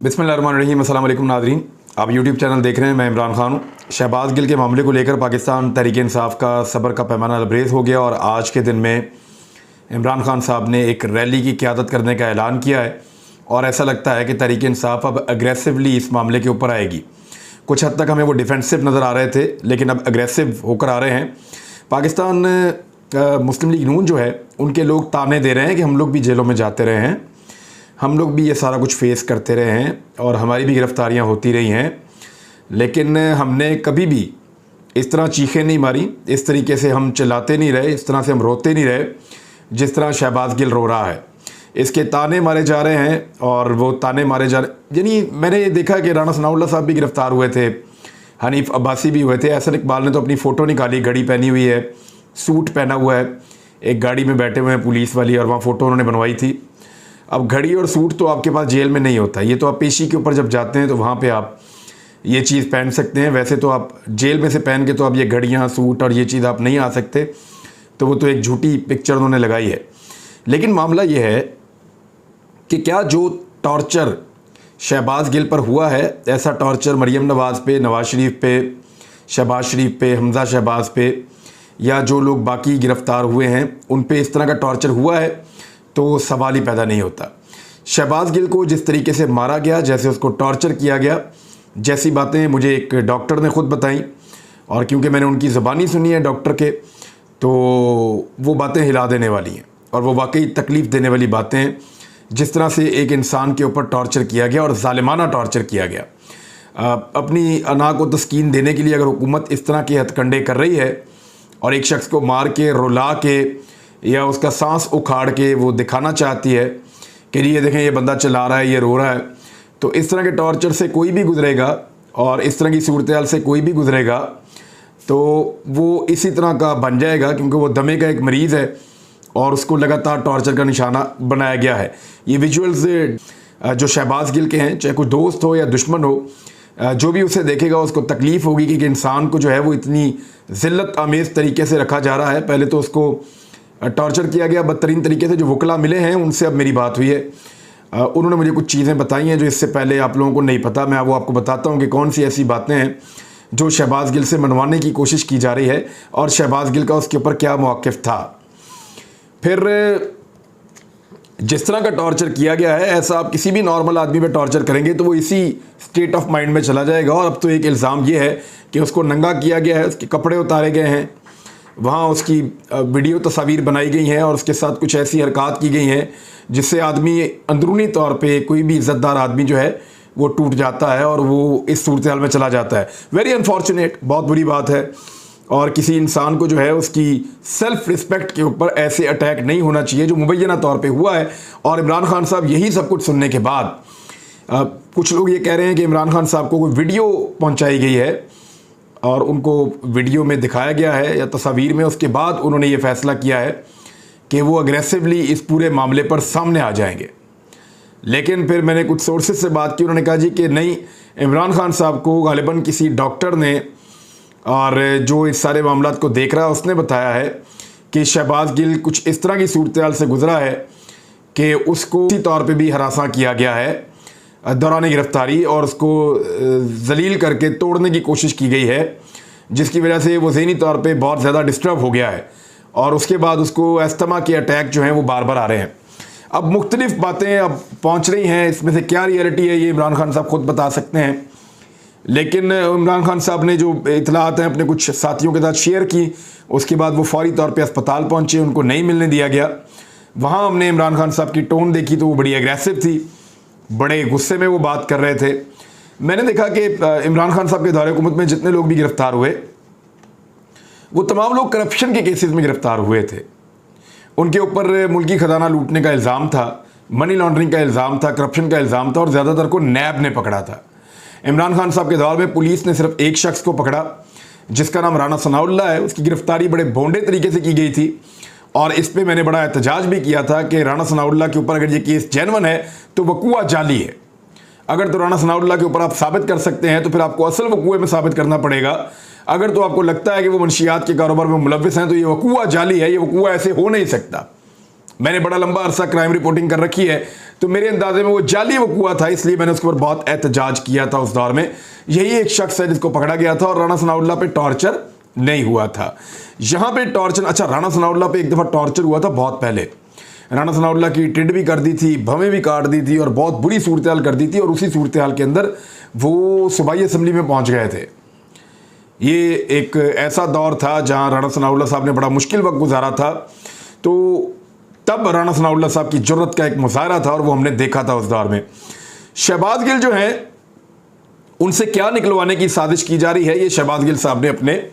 बिस्मिल्लाहिर्रहमानिर्रहीम। अस्सलाम वालेकुम नाज़रीन, आप यूट्यूब चैनल देख रहे हैं। मैं इमरान खान हूँ। शहबाज गिल के मामले को लेकर पाकिस्तान तहरीक इंसाफ का सब्र का पैमाना लबरेज़ हो गया और आज के दिन में इमरान खान साहब ने एक रैली की क़यादत करने का ऐलान किया है और ऐसा लगता है कि तहरीक इंसाफ अब अग्रेसिवली इस मामले के ऊपर आएगी। कुछ हद तक हमें वो डिफेंसिव नज़र आ रहे थे, लेकिन अब अग्रेसिव होकर आ रहे हैं। पाकिस्तान मुस्लिम लीग नून जो है, उनके लोग ताने दे रहे हैं कि हम लोग भी जेलों में जाते रहे हैं, हम लोग भी ये सारा कुछ फेस करते रहे हैं और हमारी भी गिरफ़्तारियाँ होती रही हैं, लेकिन हमने कभी भी इस तरह चीखें नहीं मारी, इस तरीके से हम चिल्लाते नहीं रहे, इस तरह से हम रोते नहीं रहे जिस तरह शहबाज गिल रो रहा है। इसके ताने मारे जा रहे हैं और वो ताने मारे जा रहे, यानी मैंने देखा कि राना सनाउल्लाह साहब भी गिरफ़्तार हुए थे, हनीफ अब्बासी भी हुए थे। एहसन इकबाल ने तो अपनी फ़ोटो निकाली, घड़ी पहनी हुई है, सूट पहना हुआ है, एक गाड़ी में बैठे हुए हैं पुलिस वाली, और वहाँ फ़ोटो उन्होंने बनवाई थी। अब घड़ी और सूट तो आपके पास जेल में नहीं होता, ये तो आप पेशी के ऊपर जब जाते हैं तो वहाँ पे आप ये चीज़ पहन सकते हैं। वैसे तो आप जेल में से पहन के तो अब ये घड़ियाँ, सूट और ये चीज़ आप नहीं आ सकते, तो वो तो एक झूठी पिक्चर उन्होंने लगाई है। लेकिन मामला ये है कि क्या जो टॉर्चर शहबाज गिल पर हुआ है, ऐसा टॉर्चर मरीम नवाज़ पे, नवाज़ शरीफ पे, शहबाज शरीफ पे, हमज़ा शहबाज पे, या जो लोग बाकी गिरफ़्तार हुए हैं उन पे इस तरह का टॉर्चर हुआ है, तो सवाल ही पैदा नहीं होता। शहबाज गिल को जिस तरीके से मारा गया, जैसे उसको टॉर्चर किया गया, जैसी बातें मुझे एक डॉक्टर ने ख़ुद बताई, और क्योंकि मैंने उनकी ज़बानी सुनी है डॉक्टर के, तो वो बातें हिला देने वाली हैं और वो वाकई तकलीफ़ देने वाली बातें हैं। जिस तरह से एक इंसान के ऊपर टॉर्चर किया गया और ज़ालिमाना टॉर्चर किया गया, अपनी अना को तस्कीन देने के लिए अगर हुकूमत इस तरह के हथकंडे कर रही है और एक शख्स को मार के, रुला के या उसका सांस उखाड़ के वो दिखाना चाहती है कि ये देखें ये बंदा चिल्ला रहा है, ये रो रहा है, तो इस तरह के टॉर्चर से कोई भी गुजरेगा और इस तरह की सूरत हाल से कोई भी गुजरेगा तो वो इसी तरह का बन जाएगा, क्योंकि वो दमे का एक मरीज़ है और उसको लगातार टॉर्चर का निशाना बनाया गया है। ये विजुअल्स जो शहबाज गिल के हैं, चाहे कोई दोस्त हो या दुश्मन हो, जो भी उसे देखेगा उसको तकलीफ़ होगी कि इंसान को जो है वो इतनी ज़िल्लत आमेज़ तरीके से रखा जा रहा है। पहले तो उसको टॉर्चर किया गया बदतरीन तरीके से। जो वकला मिले हैं उनसे अब मेरी बात हुई है, उन्होंने मुझे कुछ चीज़ें बताई हैं जो इससे पहले आप लोगों को नहीं पता। मैं वो आपको बताता हूँ कि कौन सी ऐसी बातें हैं जो शहबाज गिल से मनवाने की कोशिश की जा रही है और शहबाज गिल का उसके ऊपर क्या मौक़िफ़ था। फिर जिस तरह का टॉर्चर किया गया है, ऐसा आप किसी भी नॉर्मल आदमी पे टॉर्चर करेंगे तो वो इसी स्टेट ऑफ माइंड में चला जाएगा। और अब तो एक इल्ज़ाम ये है कि उसको नंगा किया गया है, उसके कपड़े उतारे गए हैं, वहाँ उसकी वीडियो तस्वीर बनाई गई हैं और उसके साथ कुछ ऐसी हरकत की गई हैं जिससे आदमी अंदरूनी तौर पे, कोई भी इज़्ज़तदार आदमी जो है वो टूट जाता है और वो इस सूरत हाल में चला जाता है। वेरी अनफॉर्चुनेट, बहुत बुरी बात है। और किसी इंसान को जो है उसकी सेल्फ़ रिस्पेक्ट के ऊपर ऐसे अटैक नहीं होना चाहिए जो मुबैना तौर पे हुआ है। और इमरान खान साहब यही सब कुछ सुनने के बाद कुछ लोग ये कह रहे हैं कि इमरान खान साहब को कोई वीडियो पहुंचाई गई है और उनको वीडियो में दिखाया गया है या तस्वीर में, उसके बाद उन्होंने ये फ़ैसला किया है कि वो अग्रेसिवली इस पूरे मामले पर सामने आ जाएंगे। लेकिन फिर मैंने कुछ सोर्सेज से बात की, उन्होंने कहा जी कि नहीं, इमरान खान साहब को गालिबन किसी डॉक्टर ने, और जो इस सारे मामलात को देख रहा है उसने बताया है कि शहबाज गिल कुछ इस तरह की सूरत हाल से गुजरा है कि उसको इसी तौर पे भी हरासा किया गया है दौरान गिरफ्तारी और उसको जलील करके तोड़ने की कोशिश की गई है, जिसकी वजह से वो ज़हनी तौर पे बहुत ज़्यादा डिस्टर्ब हो गया है और उसके बाद उसको अस्थमा के अटैक जो हैं वो बार बार आ रहे हैं। अब मुख्तलिफ़ बातें अब पहुँच रही हैं, इसमें से क्या रियलिटी है ये इमरान खान साहब खुद बता सकते हैं। लेकिन इमरान खान साहब ने जो इतलात हैं अपने कुछ साथियों के साथ शेयर की, उसके बाद वो फौरी तौर पे अस्पताल पहुंचे, उनको नहीं मिलने दिया गया। वहाँ हमने इमरान खान साहब की टोन देखी तो वो बड़ी एग्रेसिव थी, बड़े गुस्से में वो बात कर रहे थे। मैंने देखा कि इमरान खान साहब के दौरे हुकूमत में जितने लोग भी गिरफ़्तार हुए वो तमाम लोग करप्शन के केसेस में गिरफ़्तार हुए थे। उनके ऊपर मुल्की ख़जाना लूटने का इल्ज़ाम था, मनी लॉन्ड्रिंग का इल्ज़ाम था, करप्शन का इल्ज़ाम था और ज़्यादातर को नैब ने पकड़ा था। इमरान खान साहब के दौर में पुलिस ने सिर्फ एक शख्स को पकड़ा जिसका नाम राना सनाउल्लाह है। उसकी गिरफ़्तारी बड़े भोंडे तरीके से की गई थी और इस पे मैंने बड़ा एहतजाज भी किया था कि राना सनाउल्लाह के ऊपर अगर ये केस जेन्युइन है तो वकूआ जाली है। अगर तो राना सनाउल्लाह के ऊपर आप साबित कर सकते हैं तो फिर आपको असल वकूए में साबित करना पड़ेगा। अगर तो आपको लगता है कि वो मंशियात के कारोबार में मुलव्विस हैं तो ये वकूआ जाली है, ये वकूआ ऐसे हो नहीं सकता। मैंने बड़ा लंबा अरसा क्राइम रिपोर्टिंग कर रखी है, तो मेरे अंदाजे में वो जाली वकूआ था, इसलिए मैंने उसके ऊपर बहुत एहतजाज किया था उस दौर में। यही एक शख्स है जिसको पकड़ा गया था और राणा सनाउल्लाह पे टॉर्चर नहीं हुआ था। यहां पे टॉर्चर, अच्छा, राणा सनाउल्लाह पे एक दफ़ा टॉर्चर हुआ था बहुत पहले। राणा सनाउल्लाह की टिड भी कर दी थी, भवें भी काट दी थी और बहुत बुरी सूरत हाल कर दी थी, और उसी सूरत हाल के अंदर वो सूबाई असम्बली में पहुंच गए थे। ये एक ऐसा दौर था जहां राणा सनाउल्लाह साहब ने बड़ा मुश्किल वक्त गुजारा था, तो तब राणा सनाउल्लाह साहब की जुर्रत का एक मुजाहरा था और वो हमने देखा था उस दौर में। शहबाज गिल जो हैं, उनसे क्या निकलवाने की साजिश की जा रही है, ये शहबाज गिल साहब ने अपने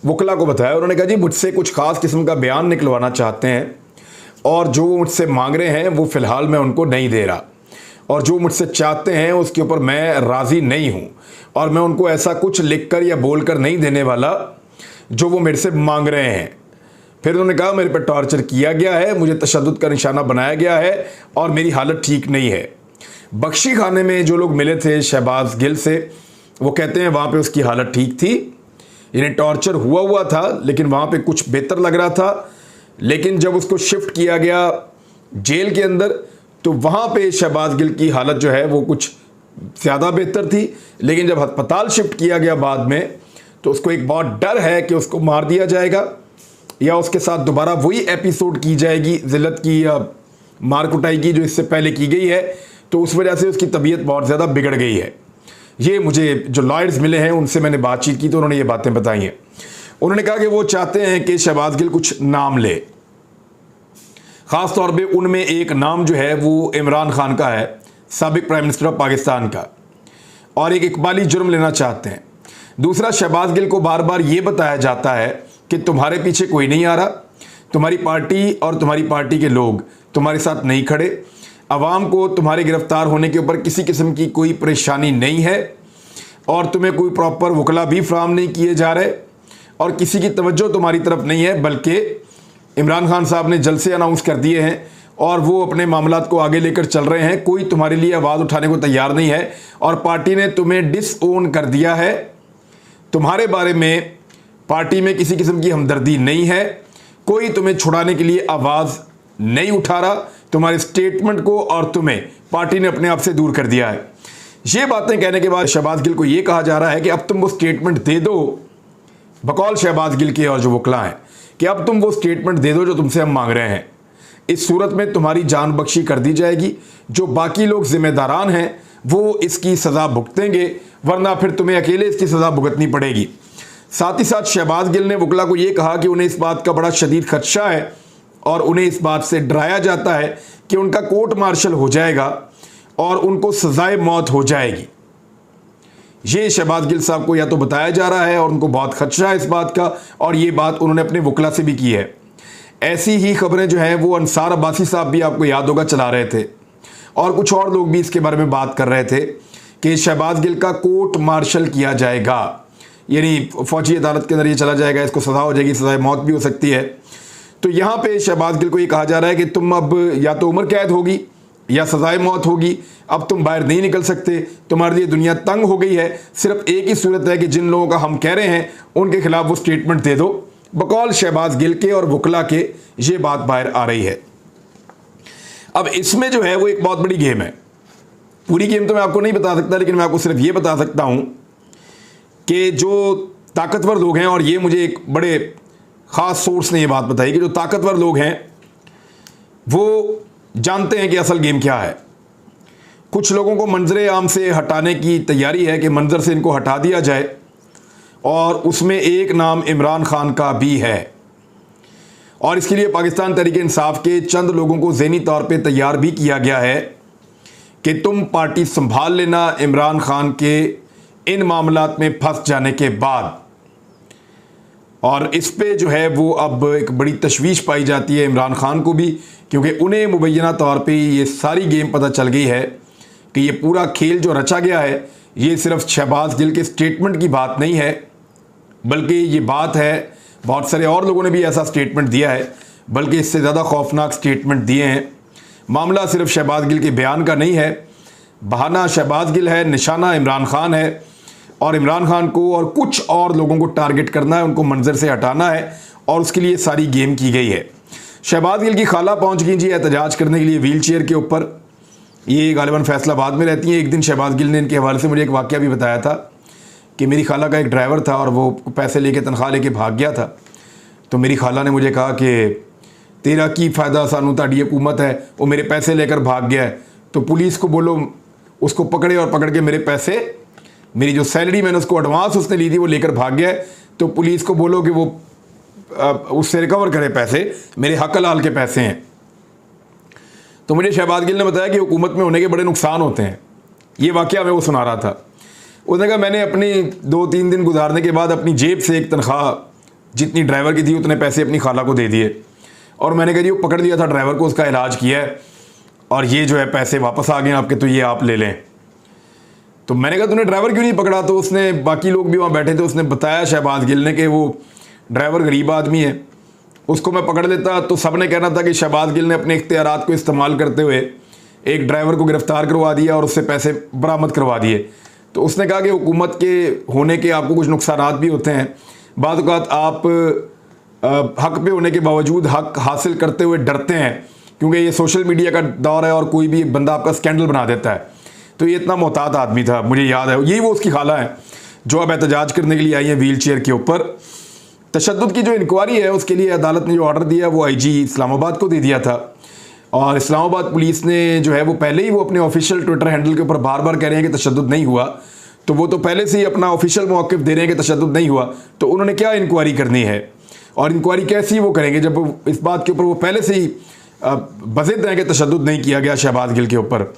वकला को बताया। उन्होंने कहा जी मुझसे कुछ खास किस्म का बयान निकलवाना चाहते हैं और जो वो मुझसे मांग रहे हैं वो फ़िलहाल मैं उनको नहीं दे रहा, और जो मुझसे चाहते हैं उसके ऊपर मैं राज़ी नहीं हूँ, और मैं उनको ऐसा कुछ लिख कर या बोल कर नहीं देने वाला जो वो मेरे से मांग रहे हैं। फिर उन्होंने कहा मेरे पर टॉर्चर किया गया है, मुझे तशद्दुद का निशाना बनाया गया है और मेरी हालत ठीक नहीं है। बख्शी खाने में जो लोग मिले थे शहबाज गिल से, वो कहते हैं वहाँ पे उसकी हालत ठीक थी, इन्हें टॉर्चर हुआ था लेकिन वहाँ पे कुछ बेहतर लग रहा था। लेकिन जब उसको शिफ्ट किया गया जेल के अंदर, तो वहाँ पे शहबाज गिल की हालत जो है वो कुछ ज़्यादा बेहतर थी। लेकिन जब अस्पताल शिफ्ट किया गया बाद में, तो उसको एक बहुत डर है कि उसको मार दिया जाएगा या उसके साथ दोबारा वही एपिसोड की जाएगी जिल्लत की या मार कुटाई की जो इससे पहले की गई है। तो उस वजह से उसकी तबीयत बहुत ज़्यादा बिगड़ गई है। ये मुझे जो लॉयर्स मिले हैं उनसे मैंने बातचीत की तो उन्होंने ये बातें बताई हैं। उन्होंने कहा कि वो चाहते हैं कि शहबाज गिल कुछ नाम ले, ख़ास तौर पे उनमें एक नाम जो है वो इमरान खान का है, साबिक प्राइम मिनिस्टर ऑफ पाकिस्तान का, और एक इकबाली जुर्म लेना चाहते हैं। दूसरा, शहबाज गिल को बार बार ये बताया जाता है कि तुम्हारे पीछे कोई नहीं आ रहा, तुम्हारी पार्टी और तुम्हारी पार्टी के लोग तुम्हारे साथ नहीं खड़े, अवाम को तुम्हारे गिरफ्तार होने के ऊपर किसी किस्म की कोई परेशानी नहीं है, और तुम्हें कोई प्रॉपर वकला भी फराहम नहीं किए जा रहे, और किसी की तवज्जो तुम्हारी तरफ नहीं है, बल्कि इमरान खान साहब ने जलसे अनाउंस कर दिए हैं और वो अपने मामलात को आगे लेकर चल रहे हैं। कोई तुम्हारे लिए आवाज़ उठाने को तैयार नहीं है और पार्टी ने तुम्हें डिसओन कर दिया है। तुम्हारे बारे में पार्टी में किसी किस्म की हमदर्दी नहीं है, कोई तुम्हें छुड़ाने के लिए आवाज़ नहीं उठा रहा तुम्हारे स्टेटमेंट को, और तुम्हें पार्टी ने अपने आप से दूर कर दिया है। ये बातें कहने के बाद शहबाज गिल को ये कहा जा रहा है कि अब तुम वो स्टेटमेंट दे दो, बकौल शहबाज गिल के और जो वकला हैं, कि अब तुम वो स्टेटमेंट दे दो जो तुमसे हम मांग रहे हैं। इस सूरत में तुम्हारी जान बख्शी कर दी जाएगी, जो बाकी लोग जिम्मेदारान हैं वो इसकी सज़ा भुगतेंगे, वरना फिर तुम्हें अकेले इसकी सज़ा भुगतनी पड़ेगी। साथ ही साथ शहबाज गिल ने वकला को ये कहा कि उन्हें इस बात का बड़ा शदीद खदशा है और उन्हें इस बात से डराया जाता है कि उनका कोर्ट मार्शल हो जाएगा और उनको सज़ाए मौत हो जाएगी। ये शहबाज गिल साहब को या तो बताया जा रहा है और उनको बहुत खदशा है इस बात का, और ये बात उन्होंने अपने वकला से भी की है। ऐसी ही खबरें जो हैं वो अंसार अब्बासी साहब भी आपको याद होगा चला रहे थे, और कुछ और लोग भी इसके बारे में बात कर रहे थे कि शहबाज गिल का कोर्ट मार्शल किया जाएगा, यानी फौजी अदालत के अंदर ये चला जाएगा, इसको सज़ा हो जाएगी, सज़ाए मौत भी हो सकती है। तो यहाँ पे शहबाज गिल को ये कहा जा रहा है कि तुम अब या तो उम्र कैद होगी या सज़ाए मौत होगी, अब तुम बाहर नहीं निकल सकते, तुम्हारे लिए दुनिया तंग हो गई है। सिर्फ एक ही सूरत है कि जिन लोगों का हम कह रहे हैं उनके खिलाफ वो स्टेटमेंट दे दो। बकौल शहबाज गिल के और वकला के ये बात बाहर आ रही है। अब इसमें जो है वो एक बहुत बड़ी गेम है। पूरी गेम तो मैं आपको नहीं बता सकता, लेकिन मैं आपको सिर्फ ये बता सकता हूँ कि जो ताकतवर लोग हैं, और ये मुझे एक बड़े ख़ास सोर्स ने ये बात बताई कि जो ताकतवर लोग हैं वो जानते हैं कि असल गेम क्या है। कुछ लोगों को मंजर आम से हटाने की तैयारी है कि मंजर से इनको हटा दिया जाए, और उसमें एक नाम इमरान खान का भी है, और इसके लिए पाकिस्तान तहरीक इंसाफ के चंद लोगों को ज़हनी तौर पे तैयार भी किया गया है कि तुम पार्टी संभाल लेना इमरान खान के इन मामलात में फंस जाने के बाद। और इस पे जो है वो अब एक बड़ी तशवीश पाई जाती है इमरान खान को भी, क्योंकि उन्हें मुबैना तौर पे ये सारी गेम पता चल गई है कि ये पूरा खेल जो रचा गया है ये सिर्फ शहबाज गिल के स्टेटमेंट की बात नहीं है, बल्कि ये बात है, बहुत सारे और लोगों ने भी ऐसा स्टेटमेंट दिया है, बल्कि इससे ज़्यादा खौफनाक स्टेटमेंट दिए हैं। मामला सिर्फ शहबाज गिल के बयान का नहीं है, बहाना शहबाज गिल है, निशाना इमरान खान है, और इमरान खान को और कुछ और लोगों को टारगेट करना है, उनको मंजर से हटाना है, और उसके लिए सारी गेम की गई है। शहबाज गिल की खाला पहुंच गई जी एहतजाज करने के लिए व्हील चेयर के ऊपर। ये गालिबन फैसलाबाद में रहती हैं। एक दिन शहबाज गिल ने इनके हवाले से मुझे एक वाक़या भी बताया था कि मेरी खाला का एक ड्राइवर था और वो पैसे लेके तनख्वाह लेके भाग गया था। तो मेरी खाला ने मुझे कहा कि तेरा की फ़ायदा, सानू ताड़ी हुकूमत है, वो मेरे पैसे लेकर भाग गया है, तो पुलिस को बोलो उसको पकड़े और पकड़ के मेरे पैसे, मेरी जो सैलरी मैंने उसको एडवांस उसने ली थी वो लेकर भाग गया है, तो पुलिस को बोलो कि वो उससे रिकवर करे पैसे, मेरे हक हलाल के पैसे हैं। तो मुझे शहबाज गिल ने बताया कि हुकूमत में होने के बड़े नुकसान होते हैं। ये वाक़या मैं वो सुना रहा था। उसने कहा मैंने अपनी 2-3 दिन गुजारने के बाद अपनी जेब से एक तनख्वाह जितनी ड्राइवर की थी उतने पैसे अपनी खाला को दे दिए और मैंने कहा जी वो पकड़ लिया था ड्राइवर को, उसका इलाज किया है और ये जो है पैसे वापस आ गए आपके, तो ये आप ले लें। तो मैंने कहा तूने ड्राइवर क्यों नहीं पकड़ा? तो उसने, बाकी लोग भी वहाँ बैठे थे, उसने बताया शहबाज गिल ने कि वो ड्राइवर गरीब आदमी है, उसको मैं पकड़ लेता तो सब ने कहना था कि शहबाज गिल ने अपने इख्तियारात को इस्तेमाल करते हुए एक ड्राइवर को गिरफ्तार करवा दिया और उससे पैसे बरामद करवा दिए। तो उसने कहा कि हुकूमत के होने के आपको कुछ नुकसानात भी होते हैं। बाद औक़ात आप हक पे होने के बावजूद हक हासिल करते हुए डरते हैं क्योंकि ये सोशल मीडिया का दौर है और कोई भी एक बंदा आपका स्कैंडल बना देता है। तो ये इतना मोहतात आदमी था, मुझे याद है। यही वो उसकी खाला है जो अब एहतजाज करने के लिए आई है व्हील चेयर के ऊपर। तशद्दुद की जो इंक्वायरी है उसके लिए अदालत ने जो ऑर्डर दिया वो आईजी इस्लामाबाद को दे दिया था और इस्लामाबाद पुलिस ने जो है वो पहले ही वो अपने ऑफिशियल ट्विटर हैंडल के ऊपर बार बार कह रहे हैं कि तशद्दुद नहीं हुआ, तो वो तो पहले से ही अपना ऑफिशियल मौक़िफ़ दे रहे हैं कि तशद्दुद नहीं हुआ। तो उन्होंने क्या इंक्वायरी करनी है और इंक्वायरी कैसी वो करेंगे जब इस बात के ऊपर वो पहले से ही बज़िद हैं कि तशद्दुद नहीं किया गया शहबाज गिल के ऊपर।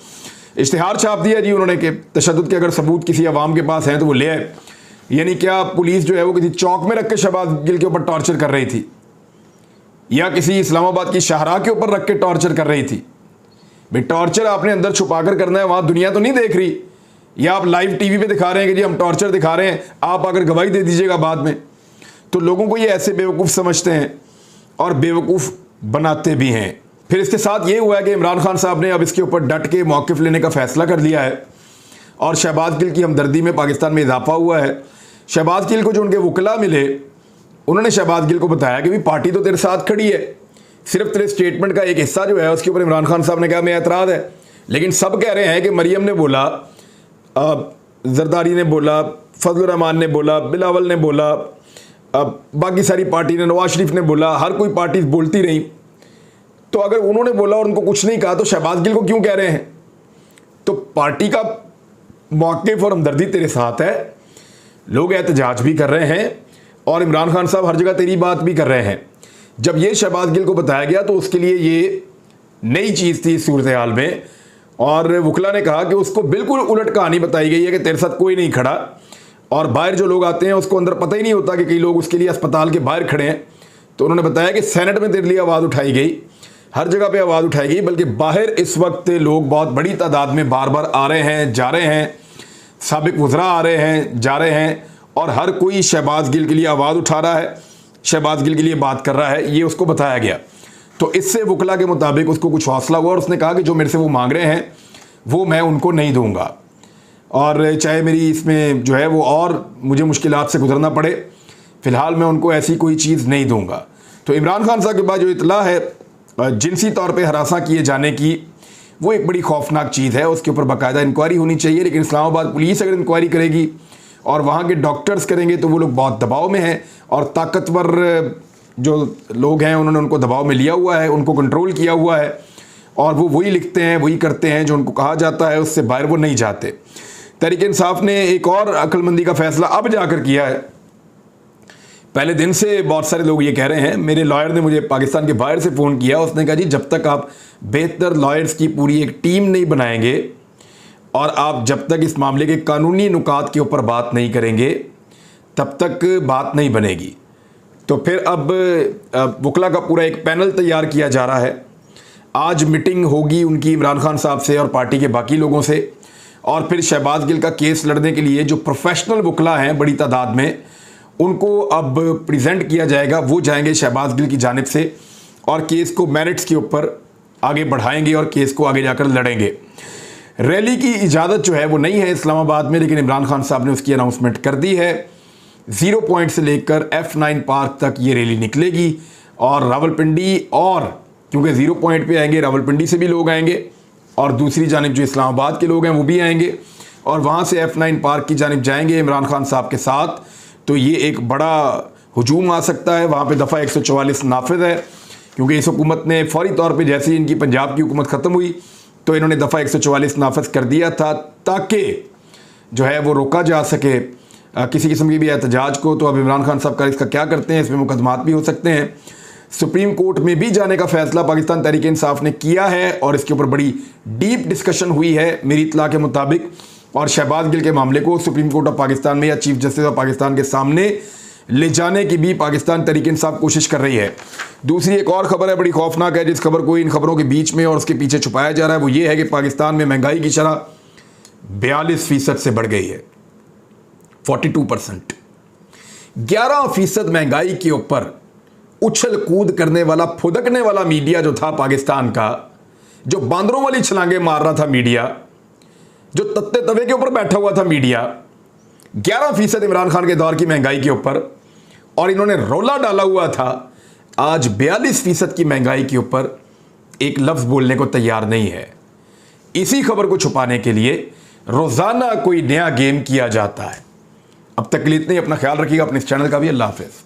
इश्तिहार छाप दिया जी उन्होंने कि तशद्दुद के अगर सबूत किसी अवाम के पास हैं तो वो ले आए। यानी क्या पुलिस जो है वो किसी चौक में रख के शहबाज गिल के ऊपर टॉर्चर कर रही थी या किसी इस्लामाबाद की शाहराह के ऊपर रख के टॉर्चर कर रही थी? भाई टॉर्चर आपने अंदर छुपा कर करना है, वहाँ दुनिया तो नहीं देख रही, या आप लाइव टीवी पे दिखा रहे हैं कि जी हम टॉर्चर दिखा रहे हैं, आप अगर गवाही दे दीजिएगा बाद में। तो लोगों को ये ऐसे बेवकूफ़ समझते हैं और बेवकूफ़ बनाते भी हैं। फिर इसके साथ ये हुआ है कि इमरान खान साहब ने अब इसके ऊपर डट के मौक़िफ़ लेने का फ़ैसला कर लिया है और शहबाज गिल की हमदर्दी में पाकिस्तान में इजाफा हुआ है। शहबाज गिल को जो उनके वकला मिले उन्होंने शहबाज गिल को बताया कि भी पार्टी तो तेरे साथ खड़ी है, सिर्फ तेरे स्टेटमेंट का एक हिस्सा जो है उसके ऊपर इमरान खान साहब ने कहा मैं एतराज़ है। लेकिन सब कह रहे हैं कि मरियम ने बोला, जरदारी ने बोला, फजल रहमान ने बोला, बिलावल ने बोला, बाकी सारी पार्टी ने, नवाज शरीफ ने बोला, हर कोई पार्टी बोलती रही। तो अगर उन्होंने बोला और उनको कुछ नहीं कहा तो शहबाज गिल को क्यों कह रहे हैं? तो पार्टी का मौक़िफ़ और हमदर्दी तेरे साथ है, लोग एहतजाज भी कर रहे हैं और इमरान खान साहब हर जगह तेरी बात भी कर रहे हैं। जब ये शहबाज गिल को बताया गया तो उसके लिए ये नई चीज़ थी सूरत हाल में और वकला ने कहा कि उसको बिल्कुल उलट कहानी बताई गई है कि तेरे साथ कोई नहीं खड़ा और बाहर जो लोग आते हैं उसको अंदर पता ही नहीं होता कि कई लोग उसके लिए अस्पताल के बाहर खड़े हैं। तो उन्होंने बताया कि सेनेट में तेरे लिए आवाज़ उठाई गई, हर जगह पे आवाज़ उठाई गई, बल्कि बाहर इस वक्त लोग बहुत बड़ी तादाद में बार बार आ रहे हैं, जा रहे हैं, साबिक वज़रा आ रहे हैं, जा रहे हैं और हर कोई शहबाज गिल के लिए आवाज़ उठा रहा है, शहबाज गिल के लिए बात कर रहा है। ये उसको बताया गया। तो इससे वकला के मुताबिक उसको कुछ हौसला हुआ और उसने कहा कि जो मेरे से वो मांग रहे हैं वो मैं उनको नहीं दूंगा और चाहे मेरी इसमें जो है वो और मुझे मुश्किलात से गुजरना पड़े, फ़िलहाल मैं उनको ऐसी कोई चीज़ नहीं दूंगा। तो इमरान खान साहब के बाद जो इतला है जिनसी तौर पे हरासा किए जाने की, वो एक बड़ी खौफनाक चीज़ है, उसके ऊपर बाकायदा इंक्वायरी होनी चाहिए। लेकिन इस्लामाबाद पुलिस अगर इंक्वायरी करेगी और वहाँ के डॉक्टर्स करेंगे तो वो लोग बहुत दबाव में हैं और ताकतवर जो लोग हैं उन्होंने उनको दबाव में लिया हुआ है, उनको कंट्रोल किया हुआ है और वो वही लिखते हैं, वही करते हैं जो उनको कहा जाता है, उससे बाहर वो नहीं जाते। तहरीक इंसाफ ने एक और अक्लमंदी का फ़ैसला अब जाकर किया है। पहले दिन से बहुत सारे लोग ये कह रहे हैं, मेरे लॉयर ने मुझे पाकिस्तान के बाहर से फ़ोन किया, उसने कहा जी जब तक आप बेहतर लॉयर्स की पूरी एक टीम नहीं बनाएंगे और आप जब तक इस मामले के कानूनी नुकात के ऊपर बात नहीं करेंगे तब तक बात नहीं बनेगी। तो फिर अब वकला का पूरा एक पैनल तैयार किया जा रहा है। आज मीटिंग होगी उनकी इमरान खान साहब से और पार्टी के बाकी लोगों से और फिर शहबाज गिल का केस लड़ने के लिए जो प्रोफेशनल वकला हैं बड़ी तादाद में उनको अब प्रेजेंट किया जाएगा। वो जाएंगे शहबाज गिल की जानिब से और केस को मेरिट्स के ऊपर आगे बढ़ाएंगे और केस को आगे जाकर लड़ेंगे। रैली की इजाज़त जो है वो नहीं है इस्लामाबाद में, लेकिन इमरान खान साहब ने उसकी अनाउंसमेंट कर दी है। 0 पॉइंट से लेकर F9 पार्क तक ये रैली निकलेगी और रावलपिंडी, और क्योंकि ज़ीरो पॉइंट पे आएंगे, रावलपिंडी से भी लोग आएंगे और दूसरी जानिब जो इस्लामाबाद के लोग हैं वो भी आएंगे और वहाँ से F9 पार्क की जानिब जाएंगे इमरान खान साहब के साथ। तो ये एक बड़ा हुजूम आ सकता है। वहाँ पे दफ़ा 144 नाफिज है, क्योंकि इस हुकूमत ने फौरी तौर पे जैसे ही इनकी पंजाब की हुकूमत ख़त्म हुई तो इन्होंने दफ़ा 144 नाफिज कर दिया था, ताकि जो है वो रोका जा सके किसी किस्म की भी एहतजाज को। तो अब इमरान खान साहब का इसका क्या करते हैं, इसमें मुकदमात भी हो सकते हैं। सुप्रीम कोर्ट में भी जाने का फैसला पाकिस्तान तहरीक इंसाफ ने किया है और इसके ऊपर बड़ी डीप डिस्कशन हुई है मेरी इत्तला के मुताबिक। और शहबाज गिल के मामले को सुप्रीम कोर्ट ऑफ पाकिस्तान में या चीफ जस्टिस ऑफ पाकिस्तान के सामने ले जाने की भी पाकिस्तान तहरीक इंसाफ कोशिश कर रही है। दूसरी एक और खबर है, बड़ी खौफनाक है, जिस खबर को इन खबरों के बीच में और उसके पीछे छुपाया जा रहा है, वो ये है कि पाकिस्तान में महंगाई की शरह 42% से बढ़ गई है, 42%। 11% महंगाई के ऊपर उछल कूद करने वाला, फुदकने वाला मीडिया जो था पाकिस्तान का, जो बांदरों वाली छलांगे मार रहा था मीडिया, जो तत्ते तवे के ऊपर बैठा हुआ था मीडिया, 11% इमरान खान के दौर की महंगाई के ऊपर, और इन्होंने रौला डाला हुआ था, आज 42% की महंगाई के ऊपर एक लफ्ज बोलने को तैयार नहीं है। इसी खबर को छुपाने के लिए रोजाना कोई नया गेम किया जाता है। अब तक के लिए इतना ही। अपना ख्याल रखिएगा, अपने इस चैनल का भी। अल्लाह हाफिज।